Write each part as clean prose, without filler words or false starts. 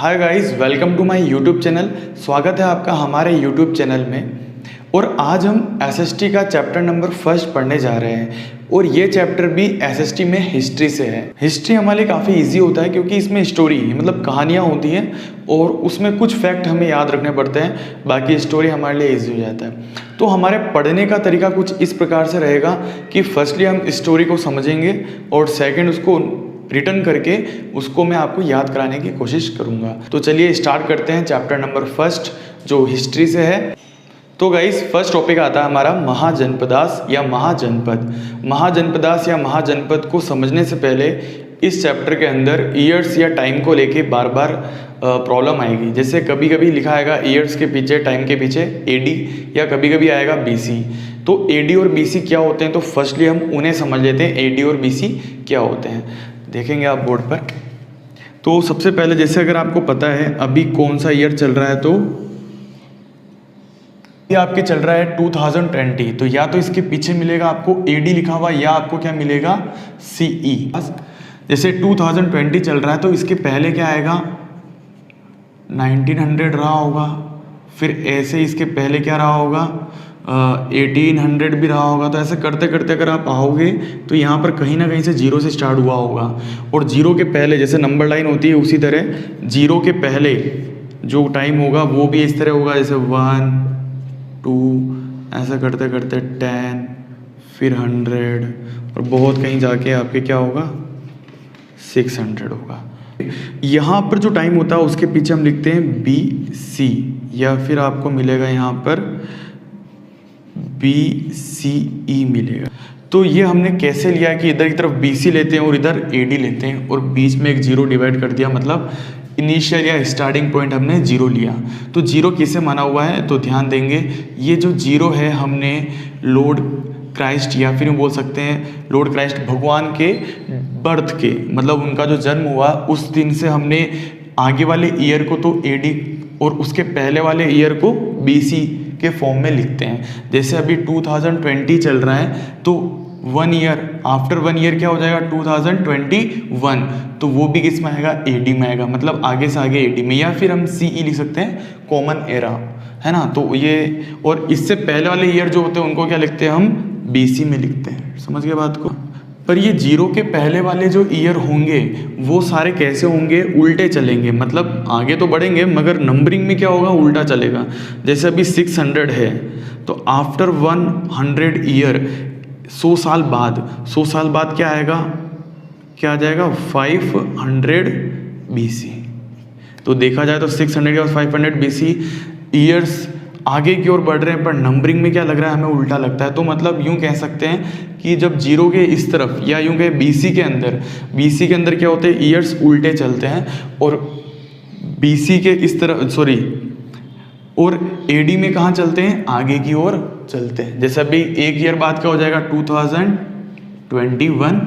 Hi guys, welcome to my YouTube channel. स्वागत है आपका हमारे यूट्यूब चैनल में। और आज हम एसएसटी का चैप्टर नंबर फर्स्ट पढ़ने जा रहे हैं और ये चैप्टर भी एसएसटी में हिस्ट्री से है। हिस्ट्री हमारे लिए काफ़ी इजी होता है क्योंकि इसमें स्टोरी मतलब कहानियाँ होती हैं और उसमें कुछ फैक्ट हमें याद रखने पड़ते हैं, बाकी स्टोरी हमारे लिए ईजी हो जाता है। तो हमारे पढ़ने का तरीका कुछ इस प्रकार से रहेगा कि फर्स्टली हम स्टोरी को समझेंगे और सेकेंड उसको रिटर्न करके उसको मैं आपको याद कराने की कोशिश करूंगा। तो चलिए स्टार्ट करते हैं चैप्टर नंबर फर्स्ट जो हिस्ट्री से है। तो गाइस फर्स्ट टॉपिक आता है हमारा महाजनपदास या महाजनपद। महाजनपदास या महाजनपद को समझने से पहले इस चैप्टर के अंदर ईयर्स या टाइम को लेके बार बार प्रॉब्लम आएगी। जैसे कभी कभी लिखा आएगा ईयर्स के पीछे, टाइम के पीछे एडी, या कभी कभी आएगा बीसी। तो एडी और बीसी क्या होते हैं, तो फर्स्टली हम उन्हें समझ लेते हैं। एडी और बीसी क्या होते हैं देखेंगे आप बोर्ड पर। तो सबसे पहले जैसे अगर आपको पता है अभी कौन सा ईयर चल रहा है, तो ये आपके चल रहा है 2020। तो या तो इसके पीछे मिलेगा आपको एडी लिखा हुआ या आपको क्या मिलेगा सीई। जैसे 2020 चल रहा है तो इसके पहले क्या आएगा 1900 रहा होगा, फिर ऐसे इसके पहले क्या रहा होगा 1800 भी रहा होगा। तो ऐसे करते करते अगर आप आओगे तो यहाँ पर कहीं ना कहीं से जीरो से स्टार्ट हुआ होगा। और जीरो के पहले जैसे नंबर लाइन होती है उसी तरह जीरो के पहले जो टाइम होगा वो भी इस तरह होगा, जैसे 1 2 ऐसा करते करते 10 फिर 100 और बहुत कहीं जाके आपके क्या होगा 600 होगा। यहाँ पर जो टाइम होता है उसके पीछे हम लिखते हैं बी सी, या फिर आपको मिलेगा यहाँ पर BCE मिलेगा। तो ये हमने कैसे लिया कि इधर की तरफ BC लेते हैं और इधर AD लेते हैं और बीच में एक जीरो डिवाइड कर दिया, मतलब इनिशियल या स्टार्टिंग पॉइंट हमने जीरो लिया। तो जीरो किसे माना हुआ है, तो ध्यान देंगे ये जो जीरो है हमने लॉर्ड क्राइस्ट या फिर बोल सकते हैं लॉर्ड क्राइस्ट भगवान के बर्थ के, मतलब उनका जो जन्म हुआ उस दिन से हमने आगे वाले ईयर को तो AD और उसके पहले वाले ईयर को BC के फॉर्म में लिखते हैं। जैसे अभी 2020 चल रहा है तो 1 ईयर आफ्टर 1 ईयर क्या हो जाएगा 2021, तो वो भी किस में आएगा AD में आएगा, मतलब आगे से आगे AD में। या फिर हम CE लिख सकते हैं कॉमन एरा, है ना। तो ये और इससे पहले वाले ईयर जो होते हैं उनको क्या लिखते हैं हम BC में लिखते हैं। समझ गए बात को। पर ये जीरो के पहले वाले जो ईयर होंगे वो सारे कैसे होंगे, उल्टे चलेंगे, मतलब आगे तो बढ़ेंगे मगर नंबरिंग में क्या होगा उल्टा चलेगा। जैसे अभी 600 है तो आफ्टर 100 ईयर 100 साल बाद क्या आएगा, क्या आ जाएगा 500 BC। तो देखा जाए तो 600 और 500 BC ईयर्स आगे की ओर बढ़ रहे हैं, पर नंबरिंग में क्या लग रहा है हमें उल्टा लगता है। तो मतलब यूं कह सकते हैं कि जब जीरो के इस तरफ या यूं कहे BC के अंदर क्या होते हैं ईयर्स उल्टे चलते हैं, और BC के इस तरफ और AD में कहाँ चलते हैं आगे की ओर चलते हैं। जैसे अभी एक ईयर बाद क्या हो जाएगा 2021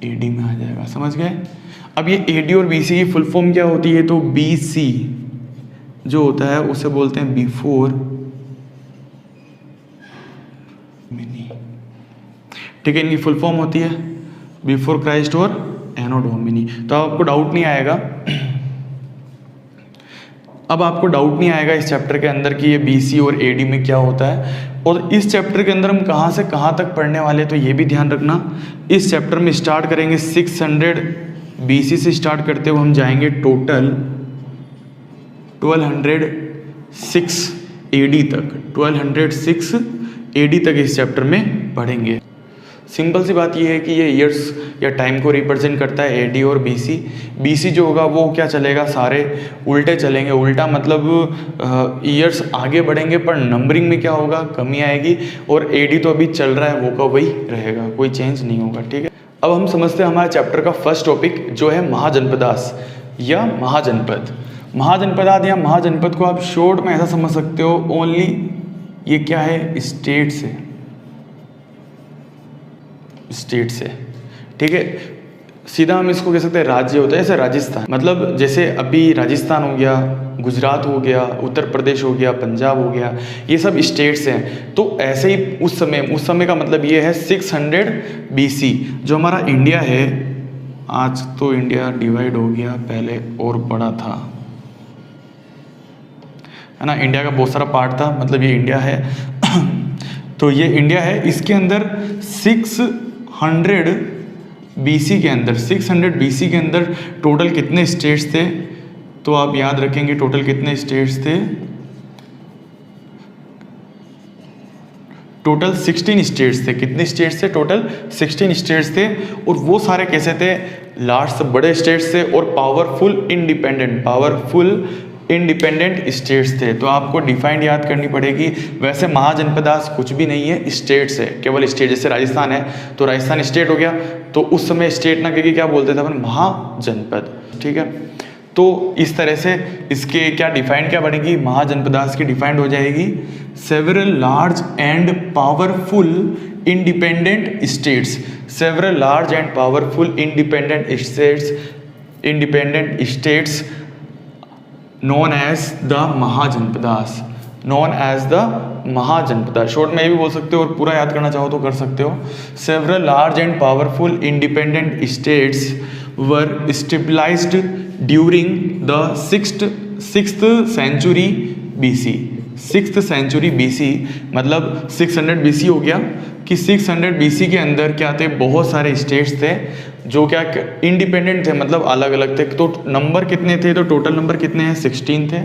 AD में आ जाएगा। समझ गए। अब ये AD और BC की फुल फॉर्म क्या होती है, तो BC जो होता है उसे बोलते हैं बिफोर मिनी, ठीक है। इनकी फुल फॉर्म होती है बिफोर क्राइस्ट और एनो डोमिनी। तो आपको डाउट नहीं आएगा, अब आपको डाउट नहीं आएगा इस चैप्टर के अंदर कि ये BC और AD में क्या होता है। और इस चैप्टर के अंदर हम कहाँ से कहाँ तक पढ़ने वाले, तो ये भी ध्यान रखना। इस चैप्टर में स्टार्ट करेंगे 600 BC से स्टार्ट करते हुए हम जाएंगे टोटल 1206 AD तक, 1206 AD तक इस चैप्टर में पढ़ेंगे। सिंपल सी बात यह है कि ये ईयर्स या टाइम को रिप्रेजेंट करता है AD और BC। BC जो होगा वो क्या चलेगा, सारे उल्टे चलेंगे। उल्टा मतलब ईयर्स आगे बढ़ेंगे पर नंबरिंग में क्या होगा कमी आएगी, और AD तो अभी चल रहा है वो का वही रहेगा, कोई चेंज नहीं होगा, ठीक है। अब हम समझते हैं हमारे चैप्टर का फर्स्ट टॉपिक जो है महाजनपदास या महाजनपद। महाजनपदास या महाजनपद को आप शॉर्ट में ऐसा समझ सकते हो, ओनली ये क्या है स्टेट से, ठीक है। सीधा हम इसको कह सकते हैं राज्य होता है, जैसे राजस्थान, मतलब जैसे अभी राजस्थान हो गया, गुजरात हो गया, उत्तर प्रदेश हो गया, पंजाब हो गया, ये सब स्टेट्स हैं। तो ऐसे ही उस समय का मतलब ये है 600 BC जो हमारा इंडिया है आज तो इंडिया डिवाइड हो गया, पहले और बड़ा था, है ना। इंडिया का बहुत सारा पार्ट था, मतलब ये इंडिया है तो ये इंडिया है। इसके अंदर 600 BC के अंदर 600 BC के अंदर टोटल कितने स्टेट्स थे? तो आप याद रखेंगे टोटल कितने स्टेट्स थे? टोटल 16 स्टेट्स थे। कितने स्टेट्स थे? टोटल 16 स्टेट्स थे। और वो सारे कैसे थे? लार्ज बड़े स्टेट्स थे और पावरफुल इंडिपेंडेंट स्टेट्स थे। तो आपको डिफाइंड याद करनी पड़ेगी। वैसे महाजनपदास कुछ भी नहीं है, स्टेट्स है, केवल स्टेट। जैसे राजस्थान है तो राजस्थान स्टेट हो गया, तो उस समय स्टेट ना कह क्या बोलते थे अपन? महाजनपद, ठीक है। तो इस तरह से इसके क्या डिफाइंड क्या बनेगी? महाजनपदास की डिफाइंड हो जाएगी several large and powerful independent states. Several large and powerful independent states known as the mahajanapadas, short में ये भी बोल सकते हो और पूरा याद करना चाहो तो कर सकते हो। Several large and powerful independent states were stabilized during the sixth century BC। 6th century BC मतलब 600 BC हो गया कि 600 BC के अंदर क्या थे? बहुत सारे स्टेट्स थे जो क्या इंडिपेंडेंट थे, मतलब अलग अलग थे। तो नंबर कितने थे? तो टोटल नंबर कितने हैं? 16 थे।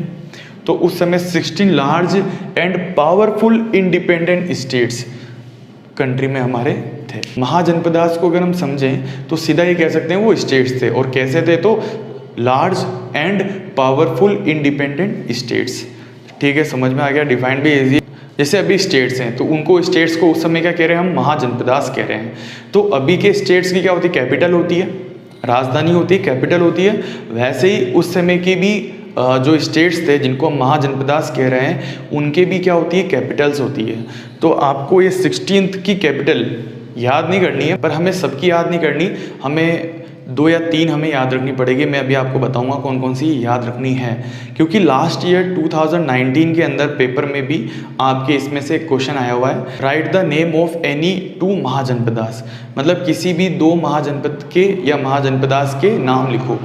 तो उस समय 16 large and powerful independent states country में हमारे थे। महाजनपदास को अगर हम समझें तो सीधा ये कह सकते हैं वो स्टेट्स थे। और कैसे थे? तो large and powerful independent states, ठीक है। समझ में आ गया? डिफाइंड भी इजी। जैसे अभी स्टेट्स हैं तो उनको स्टेट्स को उस समय क्या कह रहे हैं? हम महाजनपदास कह रहे हैं। तो अभी के स्टेट्स की क्या होती है? कैपिटल होती है, राजधानी होती है, कैपिटल होती है। वैसे ही उस समय की भी जो स्टेट्स थे जिनको हम महाजनपदास कह रहे हैं उनके भी क्या होती है? कैपिटल्स होती है। तो आपको ये 16th की कैपिटल याद नहीं करनी है, पर हमें सबकी याद नहीं करनी, हमें 2 या 3 हमें याद रखनी पड़ेगी। मैं अभी आपको बताऊंगा कौन कौन सी याद रखनी है, क्योंकि लास्ट ईयर 2019 के अंदर पेपर में भी आपके इसमें से एक क्वेश्चन आया हुआ है। Right the name of any 2 mahajanapadas, मतलब किसी भी 2 महाजनपद के या महाजनपदास के नाम लिखो।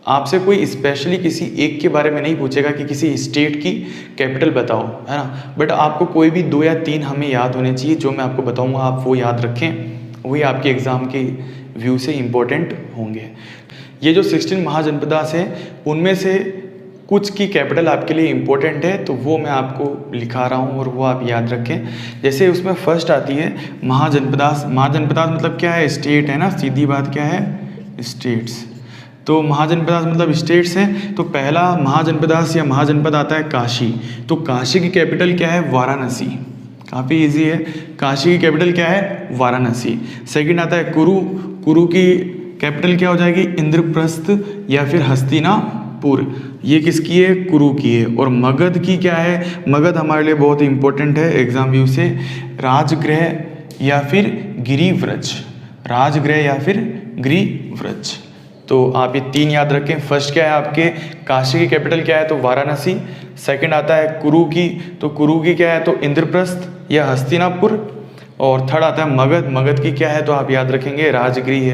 आपसे कोई स्पेशली किसी एक के बारे में नहीं पूछेगा कि किसी स्टेट की कैपिटल बताओ, है ना। बट आपको कोई भी 2 या 3 हमें याद होने चाहिए। जो मैं आपको बताऊंगा आप वो याद रखें, वही आपके एग्ज़ाम के व्यू से इम्पोर्टेंट होंगे। ये जो 16 महाजनपदास हैं उनमें से कुछ की कैपिटल आपके लिए इम्पोर्टेंट है, तो वो मैं आपको लिखा रहा हूँ और वो आप याद रखें। जैसे उसमें फर्स्ट आती है महाजनपदास। महाजनपदास मतलब क्या है? स्टेट है ना, सीधी बात क्या है? स्टेट्स। तो महाजनपदास मतलब स्टेट्स हैं। तो पहला महाजनपदास या महाजनपद आता है काशी। तो काशी की कैपिटल क्या है? वाराणसी। काफ़ी इजी है। काशी की कैपिटल क्या है? वाराणसी। सेकंड आता है कुरु। कुरु की कैपिटल क्या हो जाएगी? इंद्रप्रस्थ या फिर हस्तिनापुर। ये किसकी है? कुरु की है। और मगध की क्या है? मगध हमारे लिए बहुत इंपॉर्टेंट है एग्जाम व्यू से। राजगृह या फिर गिरिव्रज। राजगृह या फिर गिरिव्रज। तो आप ये 3 याद रखें। फर्स्ट क्या है आपके? काशी की कैपिटल क्या है? तो वाराणसी। सेकंड आता है कुरु की, तो कुरु की क्या है? तो इंद्रप्रस्थ या हस्तिनापुर। और थर्ड आता है मगध। मगध की क्या है? तो आप याद रखेंगे राजगृह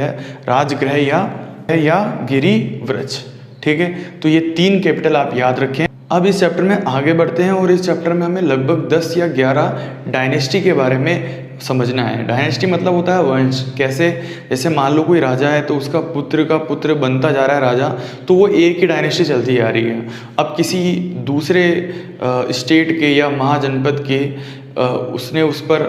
या गिरिव्रज, ठीक है। तो ये 3 कैपिटल आप याद रखें। अब इस चैप्टर में आगे बढ़ते हैं और इस चैप्टर में हमें लगभग 10 या 11 डायनेस्टी के बारे में समझना है। डायनेस्टी मतलब होता है वंश। कैसे? जैसे मान लो कोई राजा है तो उसका पुत्र बनता जा रहा है राजा, तो वो एक ही डायनेस्टी चलती आ रही है। अब किसी दूसरे स्टेट के या महाजनपद के उसने उस पर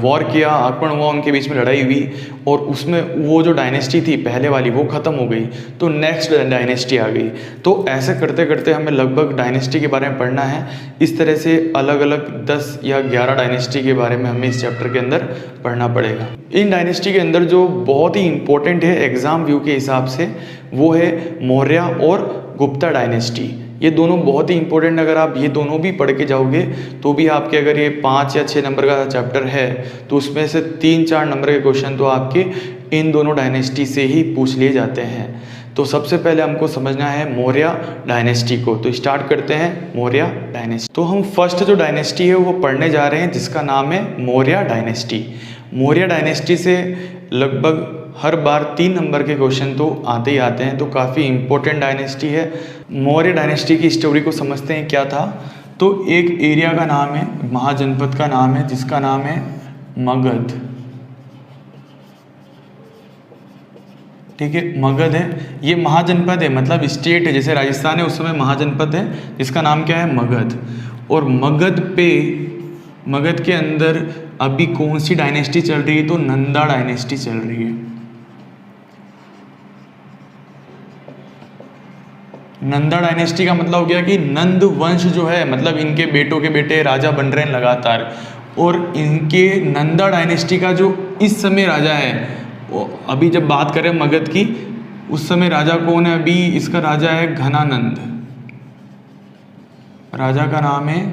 वॉर किया, आक्रमण हुआ, उनके बीच में लड़ाई हुई और उसमें वो जो डायनेस्टी थी पहले वाली वो ख़त्म हो गई, तो नेक्स्ट डायनेस्टी आ गई। तो ऐसे करते करते हमें लगभग डायनेस्टी के बारे में पढ़ना है। इस तरह से अलग अलग 10 या 11 डायनेस्टी के बारे में हमें इस चैप्टर के अंदर पढ़ना पड़ेगा। इन डायनेस्टी के अंदर जो बहुत ही इंपॉर्टेंट है एग्ज़ाम व्यू के हिसाब से वो है मौर्य और गुप्ता डायनेस्टी। ये दोनों बहुत ही इंपॉर्टेंट। अगर आप ये दोनों भी पढ़ के जाओगे तो भी आपके अगर ये 5 या 6 नंबर का चैप्टर है तो उसमें से 3-4 नंबर के क्वेश्चन तो आपके इन दोनों डायनेस्टी से ही पूछ लिए जाते हैं। तो सबसे पहले हमको समझना है मौर्य डायनेस्टी को। तो स्टार्ट करते हैं मौर्य डायनेस्टी। तो हम फर्स्ट जो डायनेस्टी है वो पढ़ने जा रहे हैं जिसका नाम है मौर्य डायनेस्टी। मौर्य डायनेस्टी से लगभग हर बार 3 नंबर के क्वेश्चन तो आते ही आते हैं, तो काफ़ी इंपॉर्टेंट डायनेस्टी है। मौर्य डायनेस्टी की स्टोरी को समझते हैं क्या था। तो एक एरिया का नाम है, महाजनपद का नाम है, जिसका नाम है मगध। ठीक है, मगध है, ये महाजनपद है, मतलब स्टेट है, जैसे राजस्थान है उस समय महाजनपद है, जिसका नाम क्या है मगध। और मगध के अंदर अभी कौन सी डायनेस्टी चल रही है, तो नंदा डायनेस्टी चल रही है। नंदा डायनेस्टी का मतलब हो गया कि नंद वंश जो है, मतलब इनके बेटों के बेटे राजा बन रहे हैं लगातार, और इनके नंदा डायनेस्टी का जो इस समय राजा है, अभी जब बात करें मगध की, उस समय राजा कौन है, अभी इसका राजा है घनानंद। राजा का नाम है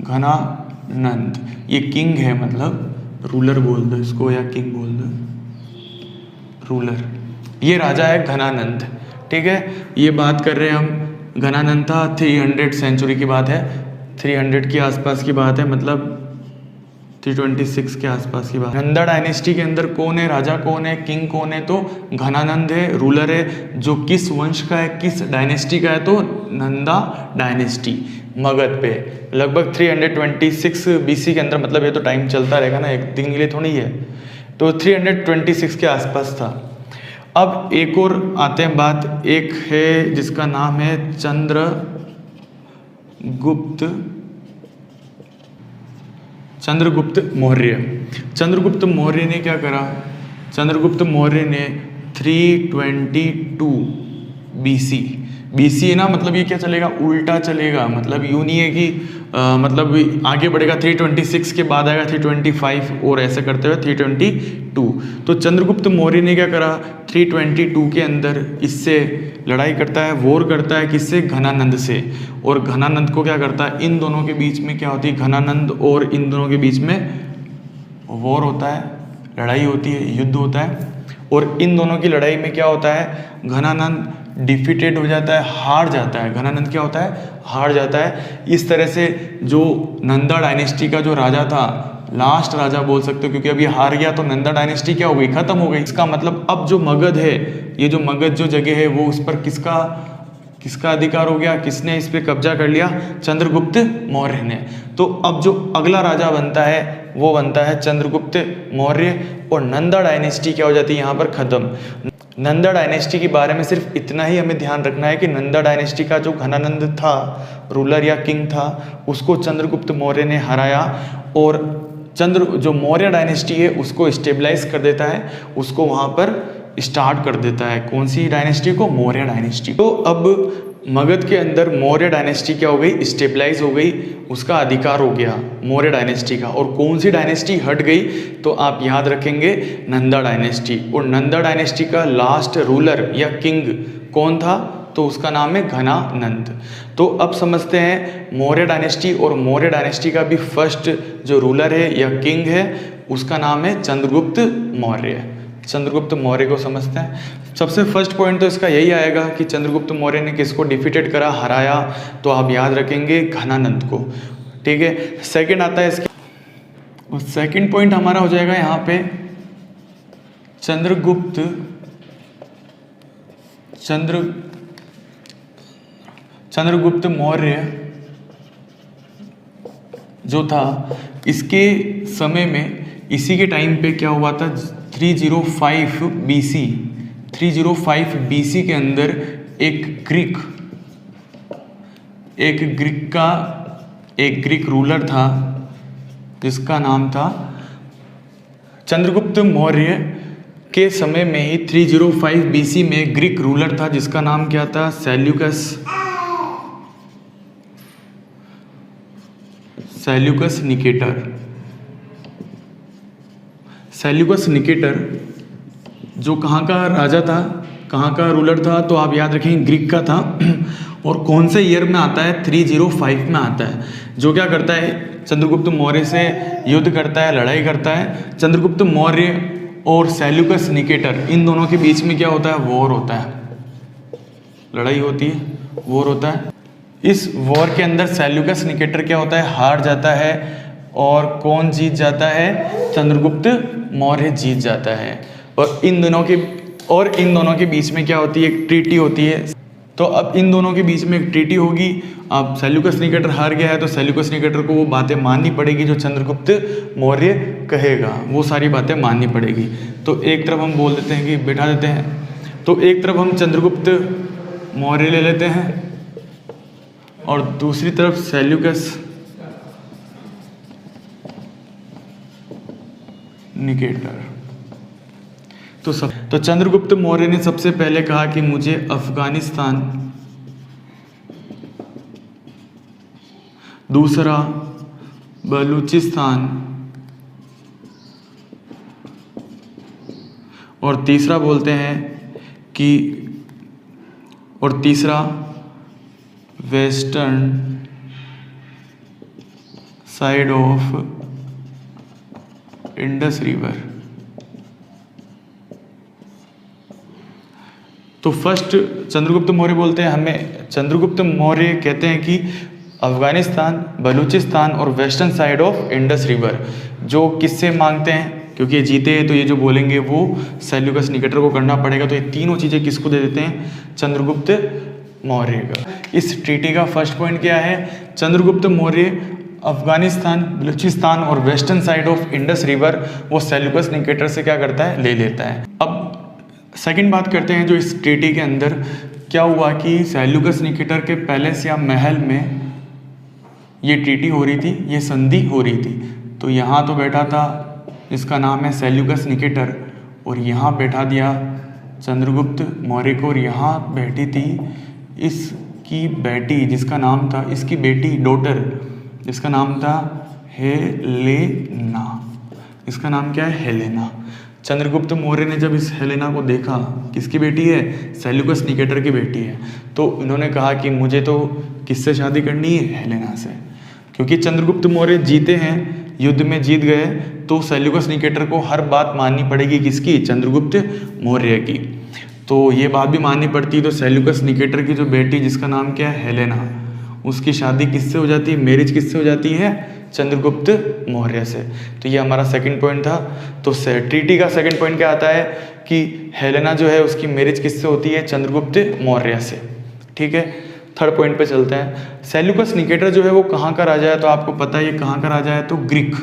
घनानंद, ये किंग है, मतलब रूलर बोल दो इसको या किंग बोल दो, रूलर। ये राजा है घनानंद। ठीक है, ये बात कर रहे हैं हम, घनानंद था 300 सेंचुरी की बात है, 300 के आसपास की बात है, मतलब 326 के आसपास की बात। नंदा डायनेस्टी के अंदर कौन है, राजा कौन है, किंग कौन है, तो घनानंद है, रूलर है, जो किस वंश का है, किस डायनेस्टी का है, तो नंदा डायनेस्टी मगध पे। लगभग 326 बीसी के अंदर, मतलब ये तो टाइम चलता रहेगा ना, एक दिन के लिए थोड़ी है, तो 326 के आसपास था। अब एक और आते हैं बात, एक है जिसका नाम है चंद्रगुप्त मौर्य। चंद्रगुप्त मौर्य ने क्या करा, चंद्रगुप्त मौर्य ने 322 बीसी है ना, मतलब ये क्या चलेगा, उल्टा चलेगा, मतलब यूँ नहीं है कि मतलब आगे बढ़ेगा, 326 के बाद आएगा 325 और ऐसे करते हुए 322। तो चंद्रगुप्त मौर्य ने क्या करा, 322 के अंदर इससे लड़ाई करता है, वॉर करता है, किससे, घनानंद से। और घनानंद को क्या करता है, इन दोनों के बीच में क्या होती है, घनानंद और इन दोनों के बीच में वॉर होता है, लड़ाई होती है, युद्ध होता है। और इन दोनों की लड़ाई में क्या होता है, घनानंद डिफीटेड हो जाता है, हार जाता है। घनानंद क्या होता है, हार जाता है। इस तरह से जो नंदा डायनेस्टी का जो राजा था, लास्ट राजा बोल सकते हो, क्योंकि अभी हार गया तो नंदा डायनेस्टी क्या हो गई, खत्म हो गई। इसका मतलब अब जो मगध है, ये जो मगध जो जगह है, वो उस पर किसका अधिकार हो गया, किसने इस पर कब्जा कर लिया, चंद्रगुप्त मौर्य ने। तो अब जो अगला राजा बनता है वो बनता है चंद्रगुप्त मौर्य, और नंदा डायनेस्टी क्या हो जाती है यहाँ पर खत्म। नंदा डायनेस्टी के बारे में सिर्फ इतना ही हमें ध्यान रखना है कि नंदा डायनेस्टी का जो घनानंद था, रूलर या किंग था, उसको चंद्रगुप्त मौर्य ने हराया, और जो मौर्य डायनेस्टी है उसको स्टेबलाइज कर देता है, उसको वहाँ पर स्टार्ट कर देता है। कौन सी डायनेस्टी को, मौर्य डायनेस्टी। तो अब मगध के अंदर मौर्य डायनेस्टी क्या हो गई, स्टेबलाइज हो गई, उसका अधिकार हो गया मौर्य डायनेस्टी का। और कौन सी डायनेस्टी हट गई, तो आप याद रखेंगे नंदा डायनेस्टी। और नंदा डायनेस्टी का लास्ट रूलर या किंग कौन था, तो उसका नाम है घनानंद। तो अब समझते हैं मौर्य डायनेस्टी, और मौर्य डायनेस्टी का भी फर्स्ट जो रूलर है या किंग है उसका नाम है चंद्रगुप्त मौर्य। चंद्रगुप्त मौर्य को समझते हैं। सबसे फर्स्ट पॉइंट तो इसका यही आएगा कि चंद्रगुप्त मौर्य ने किसको डिफीटेड करा, हराया, तो आप याद रखेंगे घनानंद को। ठीक है, सेकंड आता है इसके, सेकंड पॉइंट हमारा हो जाएगा यहाँ पे चंद्रगुप्त मौर्य जो था, इसके समय में, इसी के टाइम पे क्या हुआ था, 305 बीसी के अंदर एक ग्रीक रूलर था जिसका नाम था, चंद्रगुप्त मौर्य के समय में ही 305 बीसी में ग्रीक रूलर था जिसका नाम क्या था, सेल्यूकस निकेटर जो कहाँ का राजा था, कहाँ का रूलर था, तो आप याद रखेंगे ग्रीक का था। और कौन से ईयर में आता है, 305 में आता है। जो क्या करता है, चंद्रगुप्त मौर्य से युद्ध करता है, लड़ाई करता है। चंद्रगुप्त मौर्य और सेल्यूकस निकेटर, इन दोनों के बीच में क्या होता है, वॉर होता है, लड़ाई होती है, वॉर होता है। इस वॉर के अंदर सेल्यूकस निकेटर क्या होता है, हार जाता है, और कौन जीत जाता है, चंद्रगुप्त मौर्य जीत जाता है। और इन दोनों के बीच में क्या होती है, एक ट्रीटी होती है। तो अब इन दोनों के बीच में एक ट्रीटी होगी। अब सेल्यूकस निकेटर हार गया है तो सेल्यूकस निकेटर को वो बातें माननी पड़ेगी जो चंद्रगुप्त मौर्य कहेगा, वो सारी बातें माननी पड़ेगी। तो एक तरफ हम बोल देते हैं कि बैठा देते हैं, तो एक तरफ हम चंद्रगुप्त मौर्य ले लेते हैं और दूसरी तरफ सेल्यूकस निकेटर। तो चंद्रगुप्त मौर्य ने सबसे पहले कहा कि मुझे अफगानिस्तान, दूसरा बलूचिस्तान और तीसरा बोलते हैं कि और तीसरा western side of Indus river. तो फर्स्ट चंद्रगुप्त मौर्य बोलते हैं, हमें चंद्रगुप्त मौर्य कहते हैं कि अफगानिस्तान, बलूचिस्तान और western side of Indus river जो किससे मांगते हैं, क्योंकि ये जीते हैं तो ये जो बोलेंगे वो सेल्यूकस निकेटर को करना पड़ेगा। तो ये तीनों चीज़ें किसको दे देते हैं, चंद्रगुप्त मौर्य का। इस ट्रीटी का फर्स्ट पॉइंट क्या है, चंद्रगुप्त मौर्य अफगानिस्तान, बलूचिस्तान और western side of Indus river वो सेल्यूकस निकेटर से क्या करता है, ले लेता है। अब सेकंड बात करते हैं जो इस ट्रीटी के अंदर क्या हुआ कि सेल्यूकस निकेटर के पैलेस या महल में ये ट्रीटी हो रही थी, ये संधि हो रही थी। तो यहाँ तो बैठा था जिसका नाम है सेल्यूकस निकेटर और यहाँ बैठा दिया चंद्रगुप्त मौर्य को, और यहाँ बैठी थी इसकी बेटी जिसका नाम था, इसकी बेटी डॉटर जिसका नाम था हेलेना। इसका नाम क्या है, हेलेना। चंद्रगुप्त मौर्य ने जब इस हेलेना को देखा, किसकी बेटी है, सेल्यूकस निकेटर की बेटी है, तो इन्होंने कहा कि मुझे तो किससे शादी करनी है, हेलेना से। क्योंकि चंद्रगुप्त मौर्य जीते हैं, युद्ध में जीत गए, तो सेल्यूकस निकेटर को हर बात माननी पड़ेगी किसकी, चंद्रगुप्त मौर्य की। तो ये बात भी माननी पड़ती, तो सेल्यूकस निकेटर की जो बेटी जिसका नाम क्या है, हेलेना, उसकी शादी किससे हो जाती है, मैरिज किससे हो जाती है, चंद्रगुप्त मौर्य से। तो ये हमारा सेकंड पॉइंट था। तो ट्रीटी का सेकंड पॉइंट क्या आता है कि हेलेना जो है उसकी मैरिज किससे होती है, चंद्रगुप्त मौर्य से। ठीक है, थर्ड पॉइंट पे चलते हैं। सेल्यूकस निकेटर जो है वो कहाँ का राजा है, तो आपको पता है ये कहाँ का राजा है, तो ग्रीक।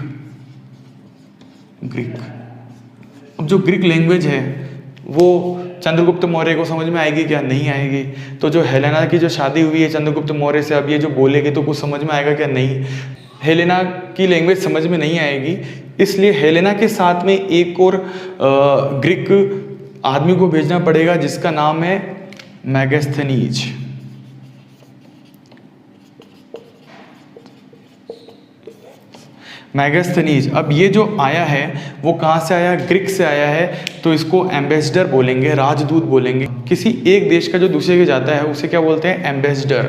अब जो ग्रीक लैंग्वेज है वो चंद्रगुप्त मौर्य को समझ में आएगी क्या, नहीं आएगी। तो जो हेलेना की जो शादी हुई है चंद्रगुप्त मौर्य से, अब ये जो बोलेगी तो कुछ समझ में आएगा क्या, नहीं। हेलेना की लैंग्वेज समझ में नहीं आएगी, इसलिए हेलेना के साथ में एक और ग्रीक आदमी को भेजना पड़ेगा जिसका नाम है मैगस्थनीज। मैगस्थनीज। अब ये जो आया है वो कहाँ से आया, ग्रीक से आया है, तो इसको एम्बेसडर बोलेंगे, राजदूत बोलेंगे। किसी एक देश का जो दूसरे के जाता है उसे क्या बोलते हैं, एम्बेसडर।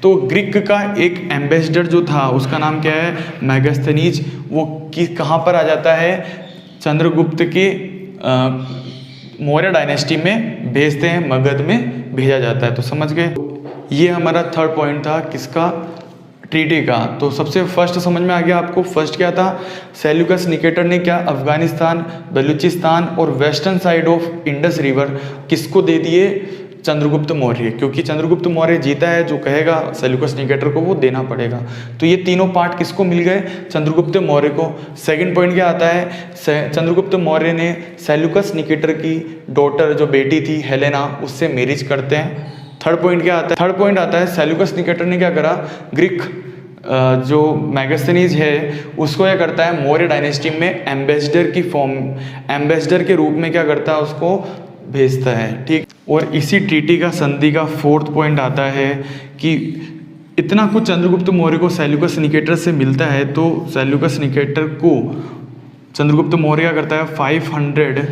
तो ग्रीक का एक एम्बेसडर जो था उसका नाम क्या है, मैगस्थनीज। वो कहाँ पर आ जाता है, चंद्रगुप्त के मौर्य डायनेस्टी में भेजते हैं, मगध में भेजा जाता है। तो समझ गए, ये हमारा थर्ड पॉइंट था किसका, ट्रीटी का। तो सबसे फर्स्ट समझ में आ गया आपको, फर्स्ट क्या था, सेल्यूकस निकेटर ने क्या अफगानिस्तान, बलूचिस्तान और western side of Indus river किसको दे दिए, चंद्रगुप्त मौर्य। क्योंकि चंद्रगुप्त मौर्य जीता है, जो कहेगा सेल्यूकस निकेटर को वो देना पड़ेगा। तो ये तीनों पार्ट किसको मिल गए, चंद्रगुप्त मौर्य को। सेकंड पॉइंट क्या आता है, चंद्रगुप्त मौर्य ने सेल्यूकस निकेटर की डॉटर जो बेटी थी हेलेना, उससे मैरिज करते हैं। थर्ड पॉइंट क्या आता है, थर्ड पॉइंट आता है सेल्यूकस निकेटर ने क्या करा, ग्रीक जो मैगस्थनीज है उसको क्या करता है, मौर्य डायनेस्टी में एम्बेसडर की फॉर्म, एम्बेसडर के रूप में क्या करता है, उसको भेजता है। ठीक, और इसी ट्रीटी का संधि का फोर्थ पॉइंट आता है कि इतना कुछ चंद्रगुप्त मौर्य को सेल्यूकस निकेटर से मिलता है, तो सेल्यूकस निकेटर को चंद्रगुप्त मौर्य क्या करता है, 500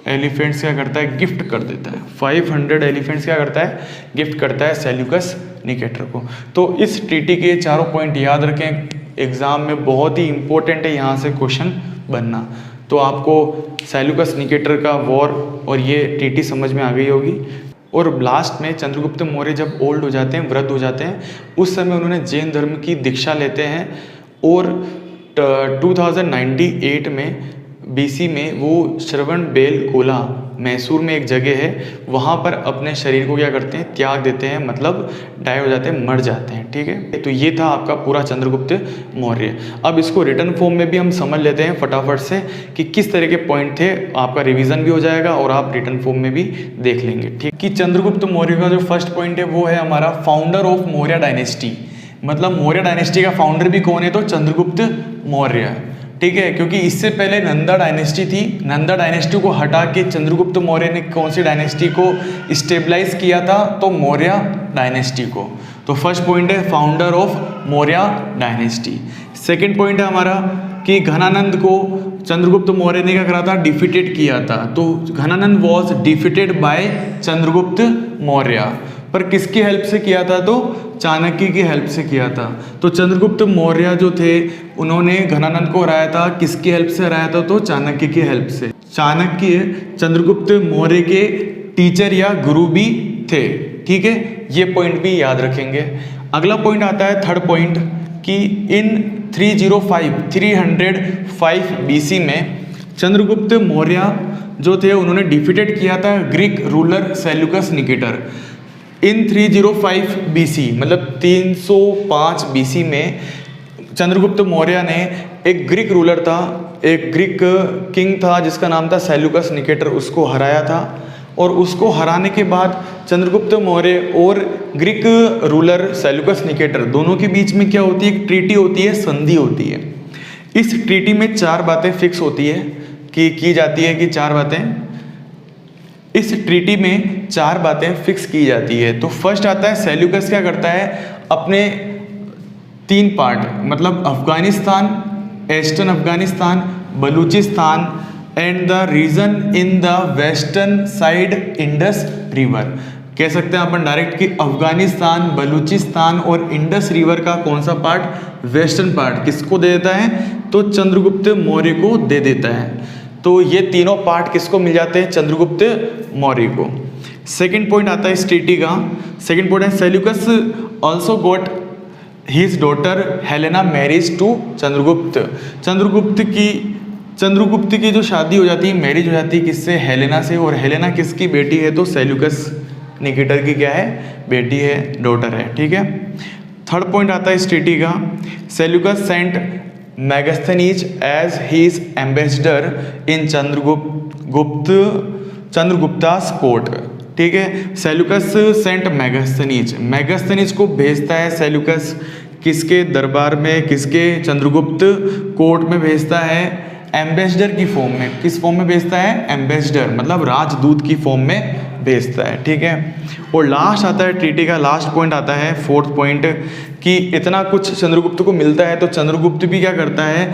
एलिफेंट्स क्या करता है, गिफ्ट कर देता है। 500 एलिफेंट्स क्या करता है, गिफ्ट करता है सेल्यूकस निकेटर को। तो इस ट्रीटी के चारों पॉइंट याद रखें, एग्जाम में बहुत ही इंपॉर्टेंट है, यहाँ से क्वेश्चन बनना। तो आपको सेल्यूकस निकेटर का वॉर और ये ट्रीटी समझ में आ गई होगी। और लास्ट में चंद्रगुप्त मौर्य जब ओल्ड हो जाते हैं, वृद्ध हो जाते हैं, उस समय उन्होंने जैन धर्म की दीक्षा लेते हैं और 2098 में BC में वो श्रवण बेलगोला मैसूर में एक जगह है, वहाँ पर अपने शरीर को क्या करते हैं, त्याग देते हैं, मतलब डाई हो जाते हैं, मर जाते हैं। ठीक है, तो ये था आपका पूरा चंद्रगुप्त मौर्य। अब इसको रिटर्न फॉर्म में भी हम समझ लेते हैं फटाफट से कि किस तरह के पॉइंट थे, आपका रिवीजन भी हो जाएगा और आप रिटर्न फॉर्म में भी देख लेंगे। ठीक, कि चंद्रगुप्त मौर्य का जो फर्स्ट पॉइंट है वो है हमारा फाउंडर ऑफ मौर्य डायनेस्टी। मतलब मौर्य डायनेस्टी का फाउंडर भी कौन है, तो चंद्रगुप्त मौर्य। ठीक है, क्योंकि इससे पहले नंदा डायनेस्टी थी, नंदा डायनेस्टी को हटा के चंद्रगुप्त मौर्य ने कौन सी डायनेस्टी को स्टेबलाइज किया था, तो मौर्य डायनेस्टी को। तो फर्स्ट पॉइंट है founder of Maurya dynasty. Second point है हमारा कि घनानंद को चंद्रगुप्त मौर्य ने क्या करा था, डिफीटेड किया था। तो Ghananand was defeated by Chandragupta Maurya, पर किसकी हेल्प से किया था, तो चाणक्य की हेल्प से किया था। तो चंद्रगुप्त मौर्य जो थे उन्होंने घनानंद को हराया था, किसकी हेल्प से हराया था, तो चाणक्य की हेल्प से। चाणक्य चंद्रगुप्त मौर्य के टीचर या गुरु भी थे। ठीक है, ये पॉइंट भी याद रखेंगे। अगला पॉइंट आता है थर्ड पॉइंट कि इन 305 BC में चंद्रगुप्त मौर्य जो थे उन्होंने डिफीटेड किया था ग्रीक रूलर सेल्यूकस निकेटर। इन 305 BC मतलब 305 BC में चंद्रगुप्त मौर्य ने एक ग्रीक रूलर था, एक ग्रीक किंग था जिसका नाम था सेल्यूकस निकेटर, उसको हराया था। और उसको हराने के बाद चंद्रगुप्त मौर्य और ग्रीक रूलर सेल्यूकस निकेटर दोनों के बीच में क्या होती है, एक ट्रीटी होती है, संधि होती है। इस ट्रीटी में 4 बातें फिक्स होती है कि की जाती है कि 4 बातें, इस ट्रीटी में 4 बातें फिक्स की जाती है। तो फर्स्ट आता है सेल्यूकस क्या करता है, अपने 3 पार्ट मतलब Afghanistan, eastern Afghanistan, Baluchistan and the region in the western side Indus river, कह सकते हैं अपन डायरेक्ट कि अफगानिस्तान, बलूचिस्तान और इंडस रिवर का कौन सा पार्ट, वेस्टर्न पार्ट किसको दे देता है, तो चंद्रगुप्त मौर्य को दे देता है। तो ये तीनों पार्ट किसको मिल जाते हैं, चंद्रगुप्त मौर्य को। सेकंड पॉइंट आता है इस ट्रीटी का, सेकंड पॉइंट है Seleucus also got his daughter Helena marriage to Chandragupta. Chandragupta की जो शादी हो जाती है, मैरिज हो जाती है किससे, हेलेना से। और हेलेना किसकी बेटी है, तो सेल्यूकस निकेटर की क्या है, बेटी है, डॉटर है। ठीक है, थर्ड पॉइंट आता है इस ट्रीटी का, Seleucus sent Megasthenes as his ambassador in Chandragupta's court. ठीक है, सेल्यूकस सेंट मैगस्थनीज को भेजता है सेल्यूकस किसके दरबार में, किसके, चंद्रगुप्त कोर्ट में भेजता है, एम्बेसडर की फॉर्म में। किस फॉर्म में भेजता है, एम्बेसडर मतलब राजदूत की फॉर्म में भेजता है। ठीक है, और लास्ट आता है ट्रीटी का लास्ट पॉइंट आता है फोर्थ पॉइंट कि इतना कुछ चंद्रगुप्त को मिलता है तो चंद्रगुप्त भी क्या करता है,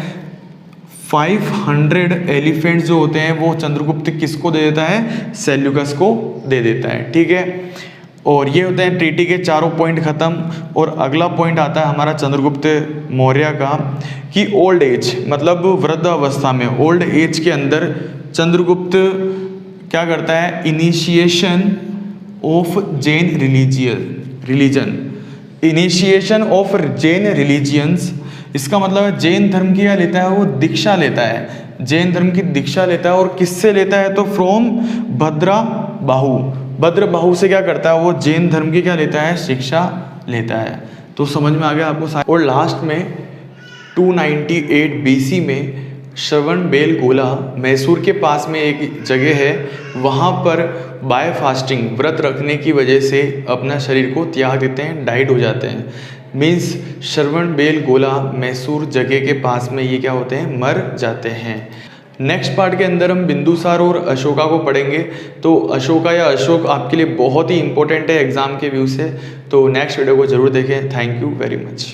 500 एलिफेंट्स जो होते हैं वो चंद्रगुप्त किसको दे देता है, सेल्यूकस को दे देता है। ठीक है, और ये होते हैं ट्रीटी के चारों पॉइंट खत्म। और अगला पॉइंट आता है हमारा चंद्रगुप्त मौर्य का कि ओल्ड एज मतलब वृद्ध अवस्था में, ओल्ड एज के अंदर चंद्रगुप्त क्या करता है, initiation of Jain religion, initiation of Jain religions. इसका मतलब है जैन धर्म की क्या लेता है, वो दीक्षा लेता है, जैन धर्म की दीक्षा लेता है। और किससे लेता है, तो फ्रॉम भद्रबाहु से क्या करता है, वो जैन धर्म की क्या लेता है, शिक्षा लेता है। तो समझ में आ गया आपको। और लास्ट में 298 BC में श्रवणबेलगोला मैसूर के पास में एक जगह है, वहाँ पर बाय फास्टिंग व्रत रखने की वजह से अपना शरीर को त्याग देते हैं, डाइड हो जाते हैं। मीन्स श्रवणबेलगोला मैसूर जगह के पास में ये क्या होते हैं, मर जाते हैं। नेक्स्ट पार्ट के अंदर हम बिंदुसार और अशोका को पढ़ेंगे। तो अशोका या अशोक आपके लिए बहुत ही इंपॉर्टेंट है एग्जाम के व्यू से। तो नेक्स्ट वीडियो को जरूर देखें। Thank you very much.